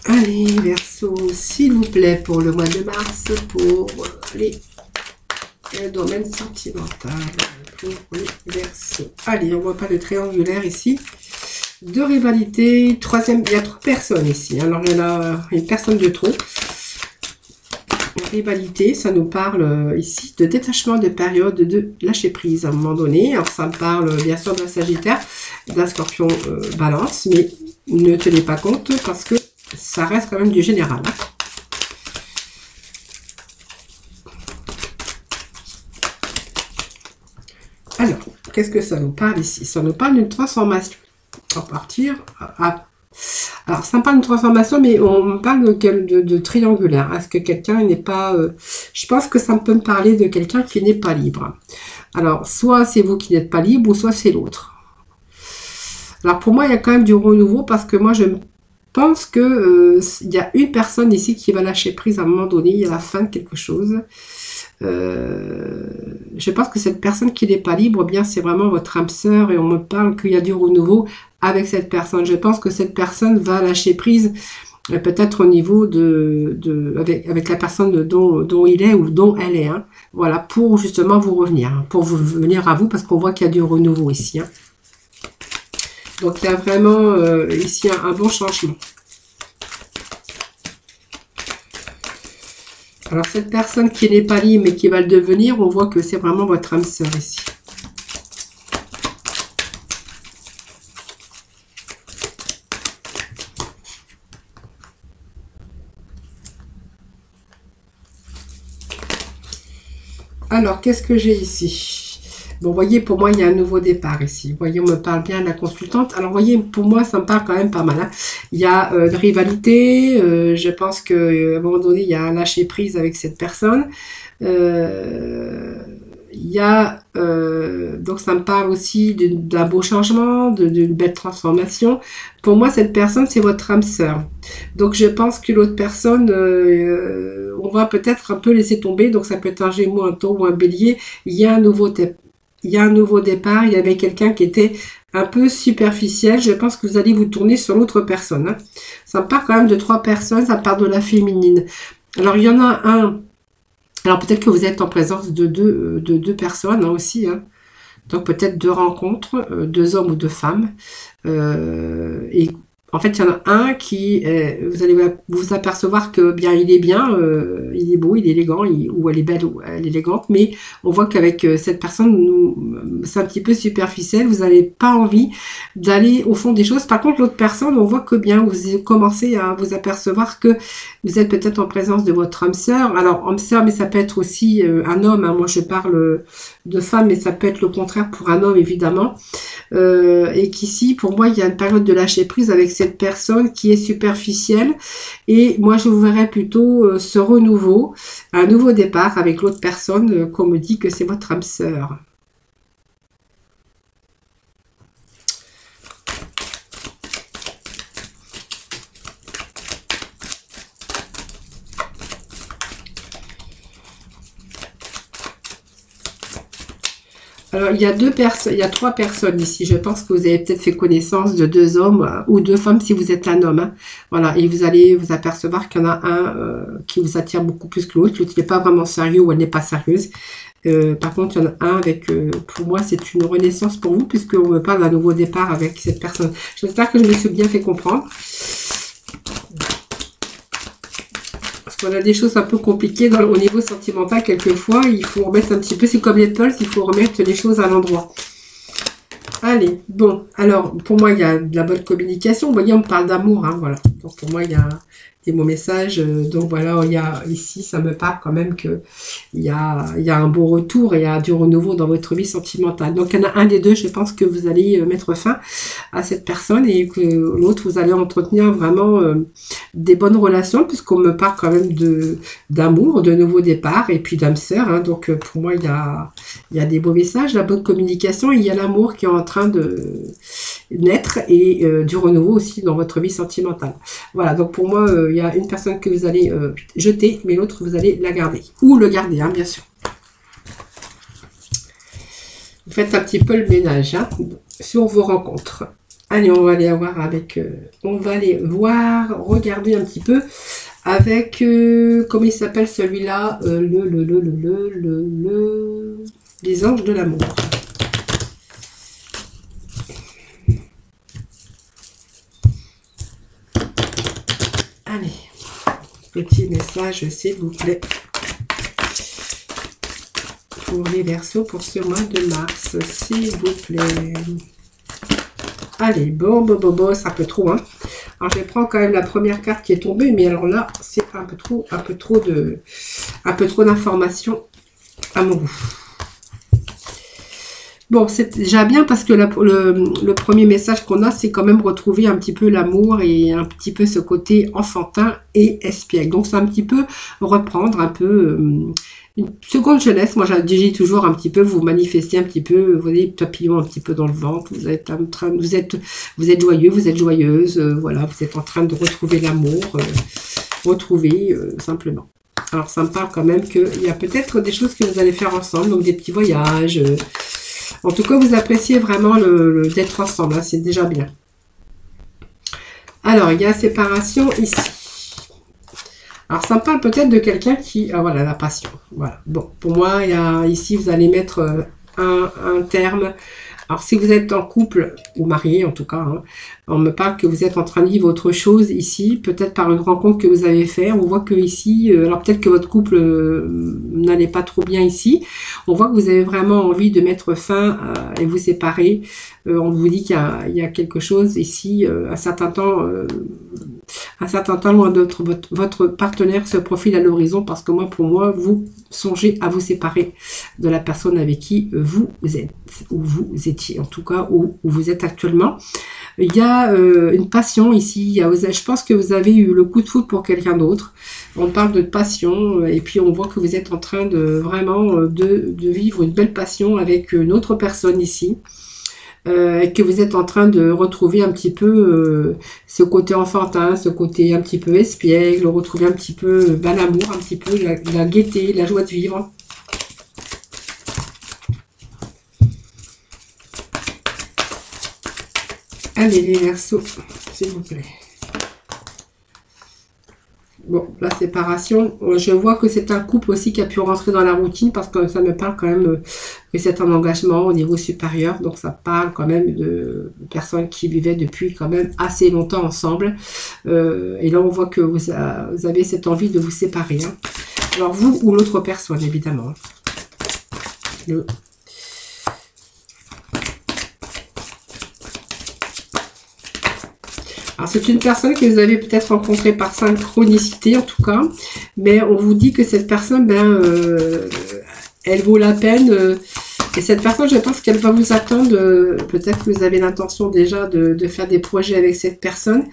Allez, Verseau, s'il vous plaît, pour le mois de mars, pour le domaine sentimental, pour les Verseaux. Allez, on voit pas de triangulaire ici. De rivalité, troisième, il y a 3 personnes ici. Alors, il y en a une personne de trop. Rivalité, ça nous parle ici de détachement, de période, de lâcher prise à un moment donné. Alors, ça me parle bien sûr d'un Sagittaire, d'un Scorpion Balance, mais ne tenez pas compte parce que ça reste quand même du général. Hein. Alors, qu'est-ce que ça nous parle ici? Ça nous parle d'une transformation. On va partir à... Alors, ça me parle d'une transformation, mais on me parle de triangulaire. Est-ce que quelqu'un n'est pas... je pense que ça peut me parler de quelqu'un qui n'est pas libre. Alors, soit c'est vous qui n'êtes pas libre, ou soit c'est l'autre. Alors, pour moi, il y a quand même du renouveau, parce que moi, je pense que il y a une personne ici qui va lâcher prise à un moment donné, il y a la fin de quelque chose. Je pense que cette personne qui n'est pas libre, bien c'est vraiment votre âme sœur, et on me parle qu'il y a du renouveau avec cette personne. Je pense que cette personne va lâcher prise peut-être au niveau avec la personne dont il est ou dont elle est. Hein. Voilà, pour justement vous revenir, hein, pour vous venir à vous, parce qu'on voit qu'il y a du renouveau ici. Hein. Donc, il y a vraiment ici un bon changement. Alors, cette personne qui n'est pas libre mais qui va le devenir, on voit que c'est vraiment votre âme sœur ici. Alors, qu'est-ce que j'ai ici? Bon, vous voyez, pour moi, il y a un nouveau départ ici. Vous voyez, on me parle bien de la consultante. Alors, vous voyez, pour moi, ça me parle quand même pas mal. Hein. Il y a une rivalité. Je pense qu'à un moment donné, il y a un lâcher-prise avec cette personne. Il y a... donc, ça me parle aussi d'un beau changement, d'une belle transformation. Pour moi, cette personne, c'est votre âme sœur. Donc, je pense que l'autre personne, on va peut-être un peu laisser tomber. Donc, ça peut être un Gémeaux, un Taureau ou un Bélier. Il y a un nouveau départ. Il y avait quelqu'un qui était un peu superficiel. Je pense que vous allez vous tourner sur l'autre personne. Hein. Ça me parle quand même de 3 personnes. Ça part de la féminine. Alors, il y en a un. Alors, peut-être que vous êtes en présence de deux personnes hein, aussi. Hein. Donc, peut-être 2 rencontres, 2 hommes ou 2 femmes. Et en fait, il y en a un qui, vous allez vous apercevoir que bien, il est bien, il est beau, il est élégant, ou elle est belle, ou elle est élégante, mais on voit qu'avec cette personne, c'est un petit peu superficiel, vous n'avez pas envie d'aller au fond des choses. Par contre, l'autre personne, on voit que bien, vous commencez à vous apercevoir que vous êtes peut-être en présence de votre âme sœur. Alors, âme sœur, mais ça peut être aussi un homme, hein. Moi, je parle de femme, mais ça peut être le contraire pour un homme, évidemment. Et qu'ici, pour moi, il y a une période de lâcher prise avec cette personne qui est superficielle. Et moi, je vous verrais plutôt ce renouveau, un nouveau départ avec l'autre personne, qu'on me dit que c'est votre âme sœur. Alors, il y a trois personnes ici. Je pense que vous avez peut-être fait connaissance de deux hommes ou deux femmes si vous êtes un homme, hein. Voilà, et vous allez vous apercevoir qu'il y en a un qui vous attire beaucoup plus que l'autre. L'autre n'est pas vraiment sérieux ou elle n'est pas sérieuse. Par contre, il y en a un avec, pour moi, c'est une renaissance pour vous puisqu'on me parle d'un nouveau départ avec cette personne. J'espère que je me suis bien fait comprendre. On a des choses un peu compliquées au niveau sentimental quelquefois. Il faut remettre un petit peu, c'est comme les pulses, il faut remettre les choses à l'endroit. Allez, bon, alors pour moi il y a de la bonne communication. Vous voyez, on me parle d'amour, hein, voilà. Donc pour moi il y a des beaux messages. Donc voilà, il y a ici, ça me parle quand même que il y a un beau retour et il y a du renouveau dans votre vie sentimentale. Donc il y en a un des deux, je pense que vous allez mettre fin à cette personne et que l'autre, vous allez entretenir vraiment des bonnes relations puisqu'on me parle quand même d'amour, de nouveau départ et puis d'âme sœur. Hein. Donc pour moi, il y a des beaux messages, la bonne communication, et il y a l'amour qui est en train de naître et du renouveau aussi dans votre vie sentimentale. Voilà, donc pour moi, il y a une personne que vous allez jeter, mais l'autre, vous allez la garder. Ou le garder, hein, bien sûr. Vous faites un petit peu le ménage hein, sur vos rencontres. Allez, on va aller voir avec... on va aller voir, regarder un petit peu avec... comment il s'appelle celui-là les anges de l'amour. Allez, petit message, s'il vous plaît. Pour les Verseaux, pour ce mois de mars, s'il vous plaît. Allez, bon, c'est un peu trop, hein. Alors, je prends quand même la première carte qui est tombée, mais alors là, c'est un peu trop d'informations à mon goût. Bon, c'est déjà bien parce que le premier message qu'on a, c'est quand même retrouver un petit peu l'amour et un petit peu ce côté enfantin et espiègle. Donc, c'est un petit peu reprendre un peu une seconde jeunesse. Moi, je dis toujours un petit peu, vous manifestez un petit peu, vous avez des papillons un petit peu dans le ventre, vous êtes en train, vous êtes joyeux, vous êtes joyeuse, voilà, vous êtes en train de retrouver l'amour, retrouver simplement. Alors, ça me parle quand même qu'il y a peut-être des choses que vous allez faire ensemble, donc des petits voyages. En tout cas, vous appréciez vraiment d'être ensemble, hein, c'est déjà bien. Alors, il y a séparation ici. Alors, ça me parle peut-être de quelqu'un qui... Ah, voilà, la passion. Voilà. Bon, pour moi, ici, vous allez mettre un terme. Alors, si vous êtes en couple, ou marié en tout cas, hein, on me parle que vous êtes en train de vivre autre chose ici, peut-être par une rencontre que vous avez faite. On voit que ici, alors peut-être que votre couple n'allait pas trop bien ici. On voit que vous avez vraiment envie de mettre fin et vous séparer. On vous dit qu'il y a quelque chose ici, un certain temps loin d'autre. Votre partenaire se profile à l'horizon parce que pour moi, vous songez à vous séparer de la personne avec qui vous êtes, ou vous étiez en tout cas, où vous êtes actuellement. Il y a une passion ici, je pense que vous avez eu le coup de foudre pour quelqu'un d'autre. On parle de passion et puis on voit que vous êtes en train de vraiment de vivre une belle passion avec une autre personne ici. Que vous êtes en train de retrouver un petit peu ce côté enfantin, ce côté un petit peu espiègle, retrouver un petit peu l'amour, un petit peu la gaieté, la joie de vivre. Allez les Verseaux, s'il vous plaît. Bon, la séparation, je vois que c'est un couple aussi qui a pu rentrer dans la routine parce que ça me parle quand même que c'est un engagement au niveau supérieur. Donc ça parle quand même de personnes qui vivaient depuis quand même assez longtemps ensemble. Et là on voit que vous avez cette envie de vous séparer. Hein. Alors vous ou l'autre personne évidemment. Alors c'est une personne que vous avez peut-être rencontrée par synchronicité en tout cas, mais on vous dit que cette personne, elle vaut la peine. Et cette personne, je pense qu'elle va vous attendre. Peut-être que vous avez l'intention déjà de faire des projets avec cette personne.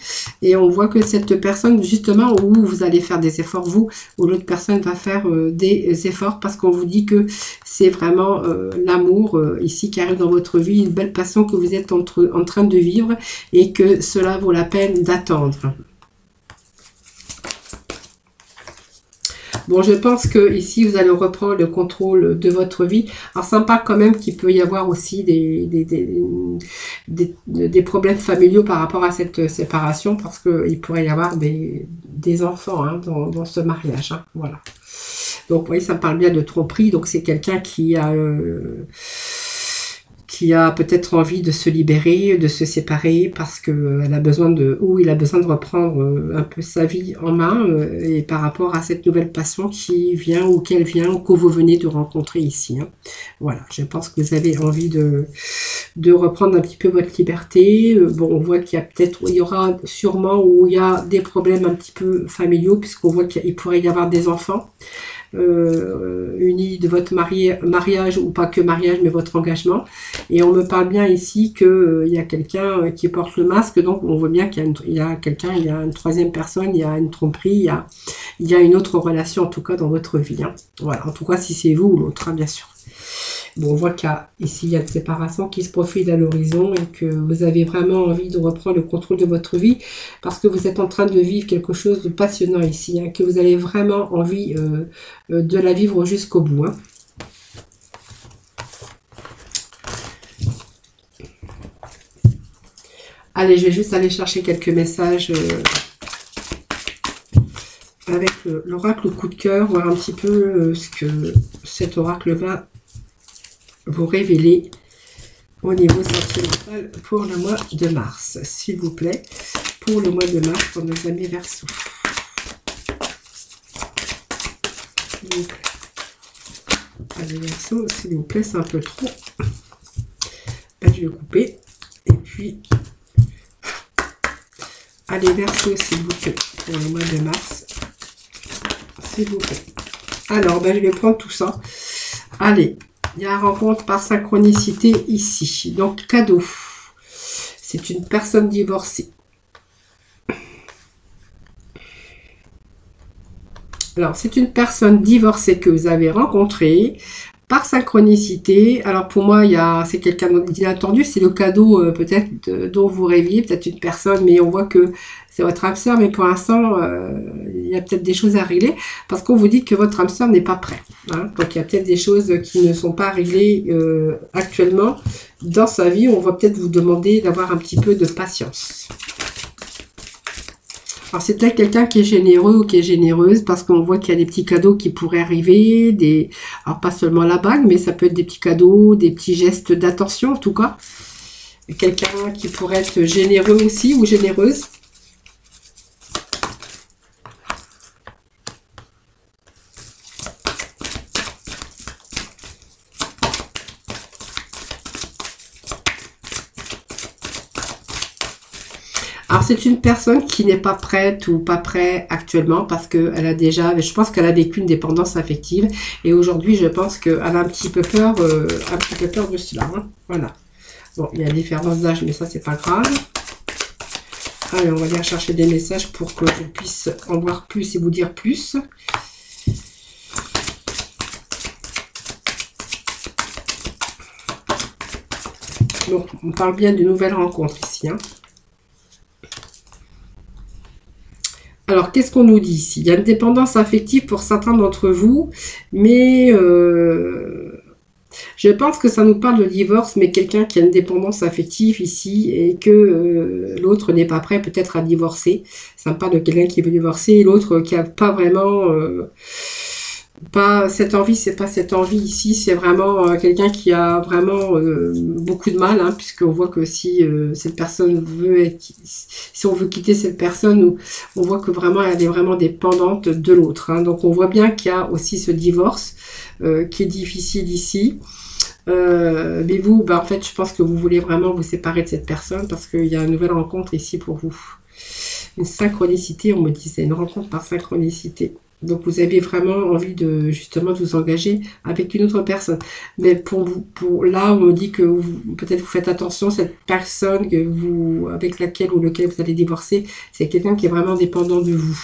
Et on voit que cette personne, justement, où vous allez faire des efforts, vous, ou l'autre personne va faire des efforts, parce qu'on vous dit que c'est vraiment l'amour ici qui arrive dans votre vie, une belle passion que vous êtes en train de vivre, et que cela vaut la peine d'attendre. Bon, je pense que ici vous allez reprendre le contrôle de votre vie. Alors, sympa quand même qu'il peut y avoir aussi des problèmes familiaux par rapport à cette séparation, parce qu'il pourrait y avoir des enfants hein, dans ce mariage. Hein, voilà. Donc, vous voyez, ça me parle bien de tromperie. Donc, c'est quelqu'un qui a peut-être envie de se libérer, de se séparer parce qu'elle a besoin il a besoin de reprendre un peu sa vie en main et par rapport à cette nouvelle passion qui vient ou qu'elle vient ou que vous venez de rencontrer ici. Hein. Voilà, je pense que vous avez envie de reprendre un petit peu votre liberté. Bon, on voit qu'il y aura sûrement où il y a des problèmes un petit peu familiaux puisqu'on voit qu'il pourrait y avoir des enfants. Unis de votre mariage ou pas que mariage mais votre engagement, et on me parle bien ici que il y a quelqu'un qui porte le masque, donc on voit bien qu'il y a quelqu'un, il y a une troisième personne, il y a une tromperie, il y a une autre relation en tout cas dans votre vie. Hein. Voilà, en tout cas si c'est vous ou l'autre, hein, bien sûr. Bon, on voit qu'ici, il y a une séparation qui se profile à l'horizon et que vous avez vraiment envie de reprendre le contrôle de votre vie parce que vous êtes en train de vivre quelque chose de passionnant ici, hein, que vous avez vraiment envie de la vivre jusqu'au bout. Hein. Allez, je vais juste aller chercher quelques messages avec l'oracle coup de cœur, voir un petit peu ce que cet oracle va vous révéler au niveau sentimental pour le mois de mars, s'il vous plaît, pour le mois de mars pour nos amis Verseaux. Allez Verseaux, s'il vous plaît, c'est un peu trop. Là, je vais couper. Et puis, allez Verseaux, s'il vous plaît, pour le mois de mars, s'il vous plaît. Alors, je vais prendre tout ça. Allez. Il y a une rencontre par synchronicité ici. Donc, cadeau. C'est une personne divorcée. Alors, c'est une personne divorcée que vous avez rencontrée par synchronicité. Alors, pour moi, c'est quelqu'un d'inattendu. C'est le cadeau peut-être dont vous rêviez, peut-être une personne, mais on voit que c'est votre âme sœur, mais pour l'instant, il y a peut-être des choses à régler, parce qu'on vous dit que votre âme sœur n'est pas prête. Hein. Donc, il y a peut-être des choses qui ne sont pas réglées actuellement dans sa vie. On va peut-être vous demander d'avoir un petit peu de patience. Alors, c'est peut-être quelqu'un qui est généreux ou qui est généreuse, parce qu'on voit qu'il y a des petits cadeaux qui pourraient arriver, alors pas seulement la bague, mais ça peut être des petits cadeaux, des petits gestes d'attention en tout cas. Quelqu'un qui pourrait être généreux aussi ou généreuse. Alors, c'est une personne qui n'est pas prête ou pas prêt actuellement parce qu'elle a déjà, je pense qu'elle a vécu une dépendance affective. Et aujourd'hui, je pense qu'elle a un petit peu peur de cela. Hein. Voilà. Bon, il y a différence d'âge, mais ça, c'est pas grave. Allez, on va aller chercher des messages pour que je puisse en voir plus et vous dire plus. Donc, on parle bien de nouvelles rencontres ici. Hein. Alors, qu'est-ce qu'on nous dit ici? Il y a une dépendance affective pour certains d'entre vous, mais je pense que ça nous parle de divorce, mais quelqu'un qui a une dépendance affective ici et que l'autre n'est pas prêt peut-être à divorcer. Ça me parle de quelqu'un qui veut divorcer et l'autre qui n'a pas vraiment Pas cette envie, c'est pas cette envie ici, c'est vraiment quelqu'un qui a vraiment beaucoup de mal, hein, puisqu'on voit que si cette personne veut être, si on veut quitter cette personne, on voit que vraiment elle est vraiment dépendante de l'autre, hein. Donc on voit bien qu'il y a aussi ce divorce qui est difficile ici. Mais vous, en fait, je pense que vous voulez vraiment vous séparer de cette personne parce qu'il y a une nouvelle rencontre ici pour vous. Une synchronicité, on me disait, une rencontre par synchronicité. Donc vous avez vraiment envie de justement de vous engager avec une autre personne. Mais pour vous, pour là, on me dit que peut-être vous faites attention, cette personne que vous, avec laquelle ou lequel vous allez divorcer, c'est quelqu'un qui est vraiment dépendant de vous.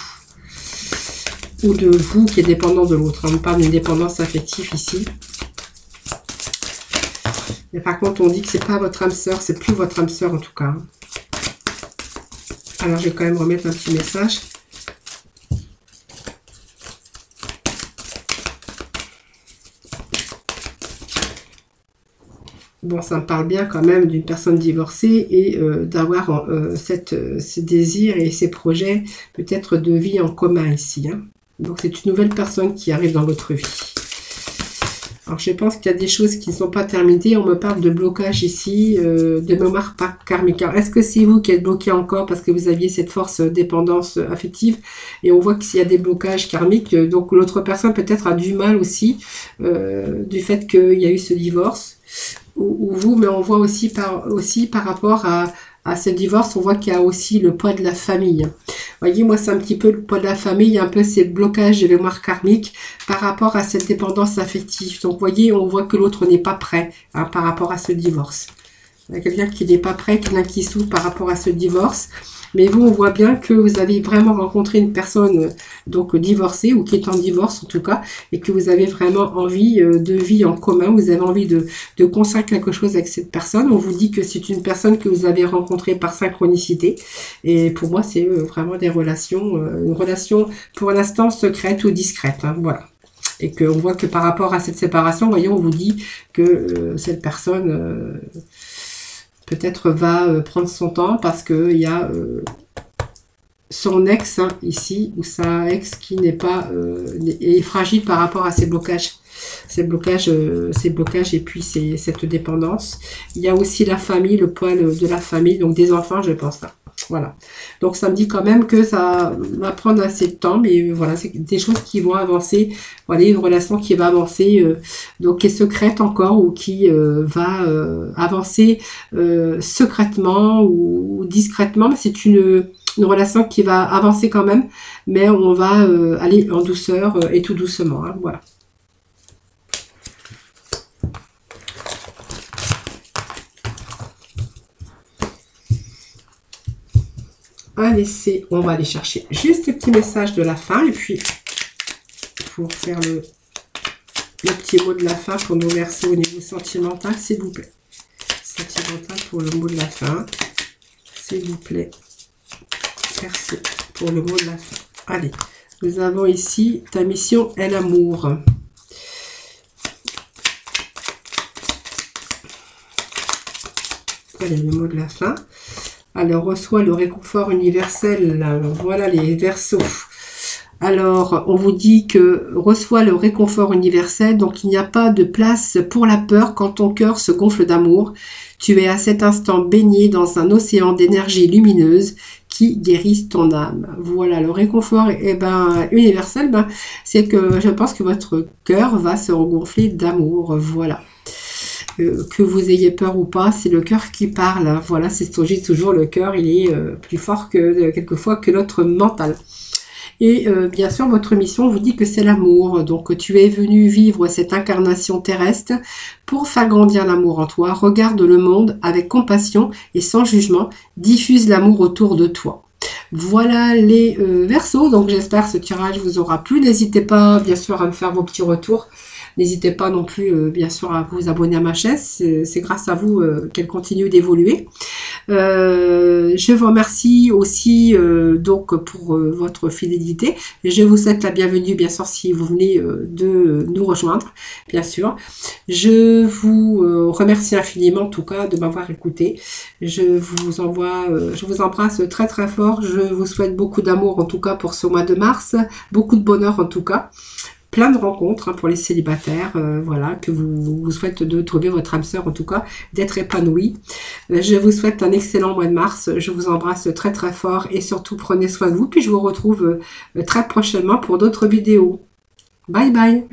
Ou de vous qui est dépendant de l'autre. On parle d'une dépendance affective ici. Mais par contre, on dit que c'est pas votre âme sœur, c'est plus votre âme sœur en tout cas. Alors je vais quand même remettre un petit message. Bon, ça me parle bien quand même d'une personne divorcée et d'avoir ces désirs et ces projets peut-être de vie en commun ici, hein. Donc c'est une nouvelle personne qui arrive dans votre vie. Alors je pense qu'il y a des choses qui ne sont pas terminées. On me parle de blocage ici, de mémoire pas karmique. Est-ce que c'est vous qui êtes bloqué encore parce que vous aviez cette force dépendance affective? Et on voit qu'il y a des blocages karmiques. Donc l'autre personne peut-être a du mal aussi du fait qu'il y a eu ce divorce. Ou vous, mais on voit aussi par rapport à ce divorce, on voit qu'il y a aussi le poids de la famille. Vous voyez, moi, c'est un petit peu le poids de la famille, un peu ces blocages de mémoire karmique par rapport à cette dépendance affective. Donc, vous voyez, on voit que l'autre n'est pas prêt, hein, par rapport à ce divorce. Il y a quelqu'un qui n'est pas prêt, quelqu'un qui souffre par rapport à ce divorce. Mais vous, on voit bien que vous avez vraiment rencontré une personne donc divorcée ou qui est en divorce en tout cas, et que vous avez vraiment envie de vie en commun, vous avez envie de construire quelque chose avec cette personne. On vous dit que c'est une personne que vous avez rencontrée par synchronicité. Et pour moi, c'est vraiment des relations, une relation pour l'instant secrète ou discrète, hein, voilà. Et qu'on voit que par rapport à cette séparation, voyons, on vous dit que cette personne peut-être va prendre son temps parce qu'il y a son ex ici, ou sa ex qui n'est pas est fragile par rapport à ces blocages. Ces blocages et puis cette dépendance. Il y a aussi la famille, le poids de la famille, donc des enfants, je pense. Là. Voilà. Donc ça me dit quand même que ça va prendre assez de temps, mais voilà, c'est des choses qui vont avancer. Voilà, une relation qui va avancer, donc qui est secrète encore ou qui va avancer secrètement ou discrètement. C'est une relation qui va avancer quand même, mais on va aller en douceur et tout doucement. Hein, voilà. Allez, on va aller chercher juste le petit message de la fin et puis pour faire le petit mot de la fin pour nos Verseaux au niveau sentimental, s'il vous plaît. Sentimental pour le mot de la fin, s'il vous plaît. Verseau pour le mot de la fin. Allez, nous avons ici ta mission est l'amour. Allez, le mot de la fin. Alors, reçoit le réconfort universel. Voilà les Verseaux. Alors, on vous dit que reçoit le réconfort universel. Donc, il n'y a pas de place pour la peur quand ton cœur se gonfle d'amour. Tu es à cet instant baigné dans un océan d'énergie lumineuse qui guérissent ton âme. Voilà, le réconfort universel, c'est que je pense que votre cœur va se regonfler d'amour. Voilà. Que vous ayez peur ou pas, c'est le cœur qui parle. Voilà, c'est toujours le cœur, il est plus fort que quelquefois que notre mental. Et bien sûr, votre mission vous dit que c'est l'amour. Donc, tu es venu vivre cette incarnation terrestre pour faire grandir l'amour en toi. Regarde le monde avec compassion et sans jugement. Diffuse l'amour autour de toi. Voilà les Verseaux. Donc, j'espère que ce tirage vous aura plu. N'hésitez pas, bien sûr, à me faire vos petits retours. N'hésitez pas non plus, bien sûr, à vous abonner à ma chaîne. C'est grâce à vous qu'elle continue d'évoluer. Je vous remercie aussi donc pour votre fidélité. Je vous souhaite la bienvenue, bien sûr, si vous venez de nous rejoindre, bien sûr. Je vous remercie infiniment, en tout cas, de m'avoir écouté. Je vous embrasse très très fort. Je vous souhaite beaucoup d'amour, en tout cas, pour ce mois de mars. Beaucoup de bonheur, en tout cas. plein de rencontres pour les célibataires, voilà, que vous souhaite de trouver votre âme sœur, en tout cas, d'être épanoui. Je vous souhaite un excellent mois de mars, je vous embrasse très très fort et surtout prenez soin de vous, puis je vous retrouve très prochainement pour d'autres vidéos. Bye bye.